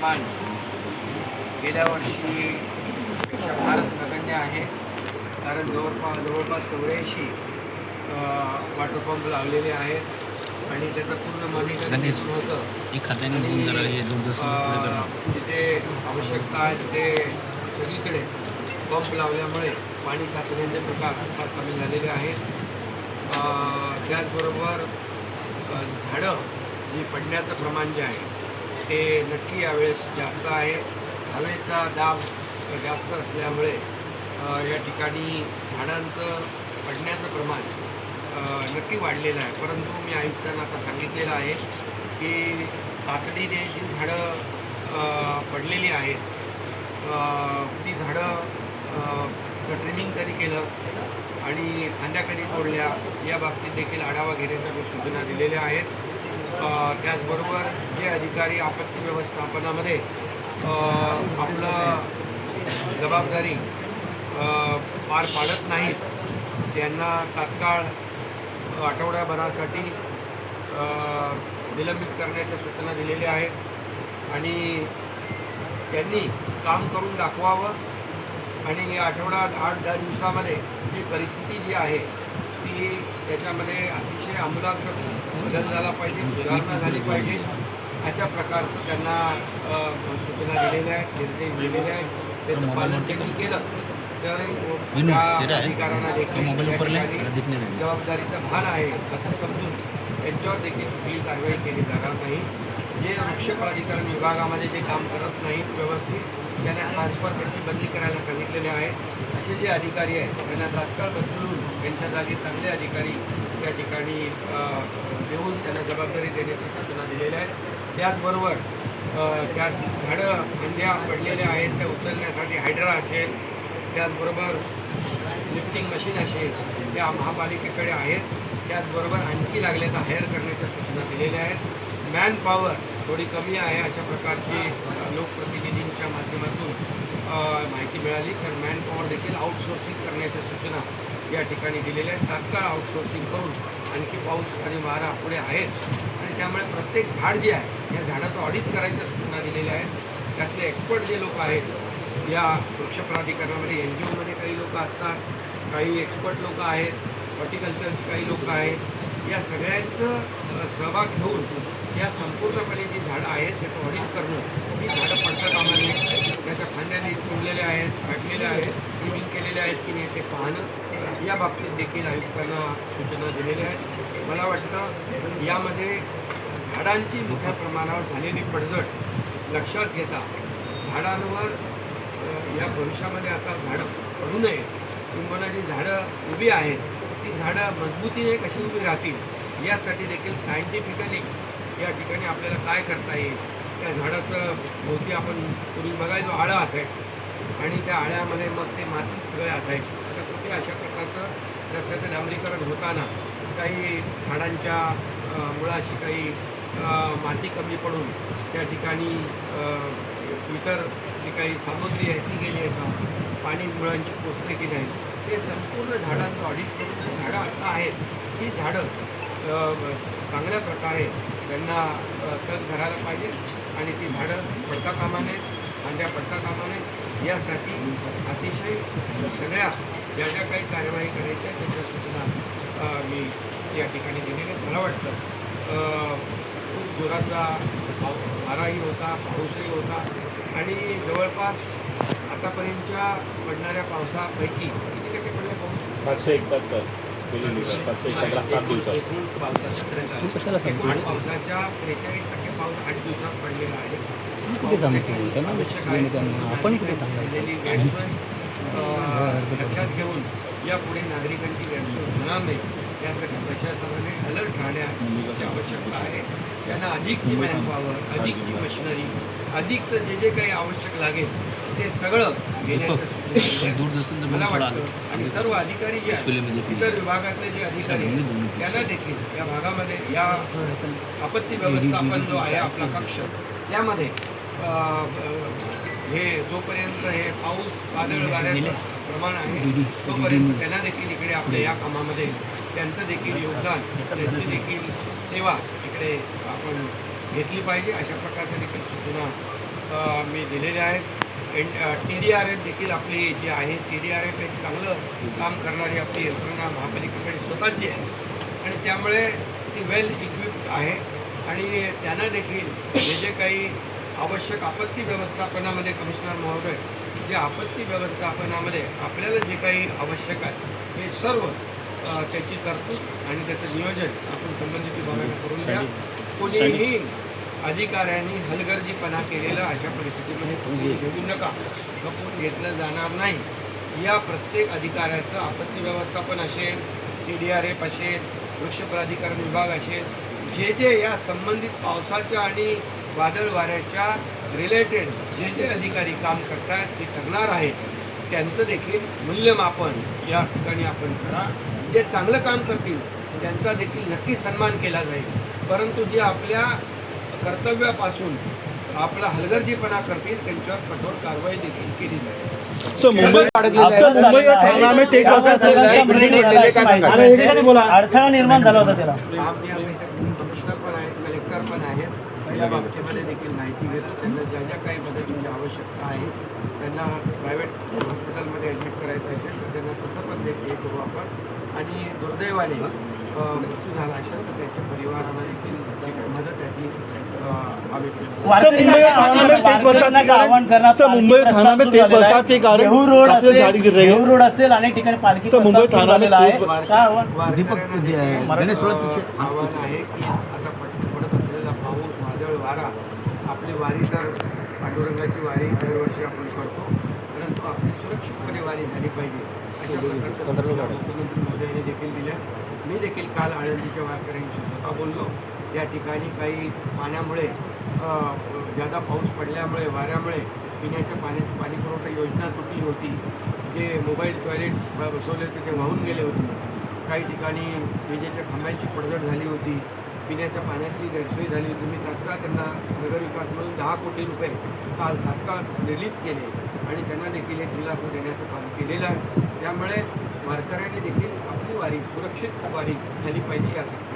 प्रमाण गेल्या वर्षीपेक्षा फारच नगण्य आहे. कारण जवळपास 84 वॉटर पंप लावलेले आहेत आणि त्याचं पूर्ण मॉनिटरिंग होतं. जिथे आवश्यकता आहे तिथे सगळीकडे पंप लावल्यामुळे पाणी साचण्याचे प्रकार फार कमी झालेले आहेत. त्याचबरोबर झाडं जी पडण्याचं प्रमाण जे आहे ते नक्की यावेळेस जास्त आहे. हवेचा दाब जास्त असल्यामुळे या ठिकाणी झाडांचं पडण्याचं प्रमाण नक्की वाढलेलं आहे. परंतु मी आयुक्तांना आता सांगितलेलं आहे की तातडीने जी झाडं पडलेली आहेत ती झाडं ट्रिमिंग कधी केलं आणि फांद्या कधी तोडल्या या बाबतीत देखील आढावा घेण्याच्या मी सूचना दिलेल्या आहेत. त्याचबरोबर जे अधिकारी आपत्ती व्यवस्थापनामध्ये आपलं जबाबदारी पार पाडत नाहीत त्यांना तात्काळ आठवड्याभरासाठी निलंबित करण्याच्या सूचना दिलेल्या आहेत आणि त्यांनी काम करून दाखवावं आणि आठवड्यात 8-10 दिवसामध्ये जी परिस्थिती जी आहे ती त्याच्यामध्ये अतिशय आमूलाग्र बदल झाला पाहिजे, सुधारणा झाली पाहिजे अशा प्रकारचं त्यांना सूचना दिलेल्या आहेत, निर्देश दिलेले आहेत. त्याचं पालन देखील केलं तर त्या अधिकाऱ्यांना देखील जबाबदारीचं भान आहे असं समजून त्यांच्यावर देखील कुठली कारवाई केली जाणार नाही. जे वृक्ष प्राधिकरण विभागामध्ये जे काम करत नाहीत व्यवस्थित त्यांना ट्रान्सफर त्यांची बदली करायला सांगितलेले आहे. असे जे अधिकारी आहेत त्यांना तात्काळ बदलून त्यांच्या जागी चांगले अधिकारी या ठिकाणी देऊन त्यांना जबाबदारी देण्याची सूचना दिलेल्या आहेत. त्याचबरोबर त्या झाडं फांद्या पडलेल्या आहेत त्या उचलण्यासाठी हायड्रा असेल, त्याचबरोबर लिफ्टिंग मशीन असेल त्या महापालिकेकडे आहेत. त्याचबरोबर आणखी लागले तर हायर करण्याच्या सूचना दिलेल्या आहेत. मॅन पॉवर थोडी कमी आहे अशा प्रकारची लोकप्रतिनिधींच्या माध्यमातून माहिती मिळाली तर मॅन पॉवर देखील आउटसोर्सिंग करण्याच्या सूचना या ठिकाणी दिलेल्या आहेत. तात्काळ आउटसोर्सिंग करून आणखी पाऊस आणि वारा पुढे आहेत आणि त्यामुळे प्रत्येक झाड जे आहे या झाडाचं ऑडिट करायच्या सूचना दिलेल्या आहेत. त्यातले एक्सपर्ट जे लोक आहेत या वृक्ष प्राधिकरणामध्ये NGOमध्ये काही लोक असतात, काही एक्सपर्ट लोक आहेत, हॉर्टिकल्चरचे काही लोक आहेत. या सगळ्यांचं सहभाग घेऊन या संपूर्णपणे जी झाडं आहेत त्याचं ऑडिट करणं, ही झाडं पडता कामा नये, त्याच्या फांद्याने तोडलेल्या आहेत, काढलेल्या आहेत, ट्रिमिंग केलेल्या आहेत की नाही ते पाहणं या बाबतीत देखील आयुक्तांना सूचना दिलेल्या आहेत. मला वाटतं यामध्ये झाडांची मोठ्या प्रमाणावर झालेली पडझड लक्षात घेता झाडांवर या भविष्यामध्ये आता झाडं पडू नये किंवा जी झाडं उभी आहेत ती झाडं मजबूतीने कशी उभी राहतील यासाठी देखील सायंटिफिकली या ठिकाणी आपल्याला काय करता येईल. त्या झाडाचं भोवती आपण पूर्वी बघायचो आळं असायचं आणि त्या आळ्यामध्ये मग ते मातीत सगळे असायचे. आता कुठे अशा प्रकारचं रस्त्याचं डांबरीकरण होताना काही झाडांच्या मुळाशी काही माती कमी पडून त्या ठिकाणी इतर जी काही सामग्री आहे ती गेली आहे का, पाणी मुळांची पोचले की नाही, ते संपूर्ण झाडांचं ऑडिट करून झाडं आता आहेत ती झाडं चांगल्या प्रकारे त्यांना तग धरायला पाहिजे आणि ती झाडं पडता कामा नयेत, फांद्या पडता कामा नयेत यासाठी अतिशय सगळ्या ज्या ज्या काही कार्यवाही करायच्या त्याच्या सूचना मी या ठिकाणी दिलेल्या. मला वाटतं खूप जोराचा वाराही होता, पाऊसही होता आणि जवळपास आतापर्यंतच्या पडणाऱ्या पावसापैकी किती टक्के पडले पाऊस? 771 7 दिवसात. एकूण पावसाच्या 43% पाऊस 8 दिवसात पडलेला आहे. लक्षात घेऊन यापुढे नागरिकांची गैरसोय होणार नाही यासाठी प्रशासनाने अलर्ट राहण्याची आवश्यकता आहे. त्यांना अधिकची मॅनपॉवर, अधिकची मशिनरी, अधिकचं जे जे काही आवश्यक लागेल ते सगळं घेण्याचं मला वाटतं आणि सर्व अधिकारी जे आहेत इतर विभागातले जे अधिकारी आहेत त्यांना देखील या भागामध्ये या आपत्ती व्यवस्थापन जो आहे आपला कक्ष त्यामध्ये हे जोपर्यंत हे पाऊस वादळ वाऱ्याचं प्रमाण आहे तोपर्यंत त्यांना देखील इकडे आपल्या या कामामध्ये त्यांचं देखील योगदान, त्यांची देखील सेवा इकडे आपण घेतली पाहिजे अशा प्रकारच्या देखील सूचना मी दिलेले आहेत. TDRF देखील आपली जी आहे TDRF एक चांगलं काम करणारी आपली यंत्रणा महापालिकेकडे स्वतःची आहे आणि त्यामुळे ती वेल इक्विप्ड आहे आणि त्यांना देखील जे काही आवश्यक आपत्ती व्यवस्थापनामध्ये कमिशनर महोदय जे आपत्ती व्यवस्थापनामध्ये आपल्याला जे काही आवश्यक आहे हे सर्व त्याची तरतूद आणि त्याचं नियोजन आपण संबंधित विभागाने करून द्या. कोणीही अधिकाऱ्यांनी हलगर्जीपणा केलेला अशा परिस्थितीमध्ये तुम्ही घेऊ नका. खपून घेतलं जाणार नाही. या प्रत्येक अधिकाऱ्याचं आपत्ती व्यवस्थापन असेल, TDRF असेल, वृक्ष प्राधिकरण विभाग असेल, जे जे या संबंधित पावसाच्या आणि वादळ वाऱ्याच्या रिलेटेड जे जे अधिकारी काम करतात ते करणार आहेत त्यांचं देखील मूल्यमापन या ठिकाणी आपण करा. जे चांगलं काम करतील त्यांचा देखील नक्की सन्मान केला जाईल. परंतु जे आपल्या कर्तव्यापासून आपला हलगर्जीपणा करतील त्यांच्यावर कठोर कारवाई देखील केली जाईल. अडथळा निर्माण झाला होता त्याला. कमिशनर पण आहेत, कलेक्टर पण आहेत. पहिल्या बाबतीमध्ये देखील माहिती घेतो. त्यांना ज्या ज्या काही मदतीची आवश्यकता आहे त्यांना प्रायव्हेट हॉस्पिटलमध्ये ॲडमिट करायचं असेल तर त्यांना तसं पण हे करू आपण. आणि दुर्दैवाने मृत्यू झाला असेल तर त्याच्या परिवाराला देखील जी काही मदत आहे ती आम्ही देहू रोड असेल अनेक ठिकाणी पालखी आव्हान आहे की आता पडत असलेला पाऊस वादळ वारा आपली वारी तर पांडुरंगाची वारी दरवर्षी आपण करतो परंतु आपली सुरक्षितपणे वारी झाली पाहिजे अशा प्रकारच्या सूचना मुख्यमंत्री महोदयांनी देखील दिल्या. मी देखील काल आळंदीच्या वारकऱ्यांशी स्वतः बोललो. या ठिकाणी काही पाण्यामुळे जादा पाऊस पडल्यामुळे वाऱ्यामुळे पिण्याच्या पाण्याची पाणीपुरवठा योजना तुटली होती. जे मोबाईल टॉयलेट बसवले होते ते वाहून गेले होते. काही ठिकाणी विजेच्या खांबांची पडझड झाली होती. पिण्याच्या पाण्याची गैरसोय झाली होती. मी तात्काळ त्यांना नगरविकास म्हणून 10 कोटी रुपये काल तात्काळ रिलीज केले आणि त्यांना देखील एक दिलासा देण्याचं काम केलेलं आहे. त्यामुळे वारकऱ्यांनी देखील आपली वारी सुरक्षित वारी झाली पाहिजे यासाठी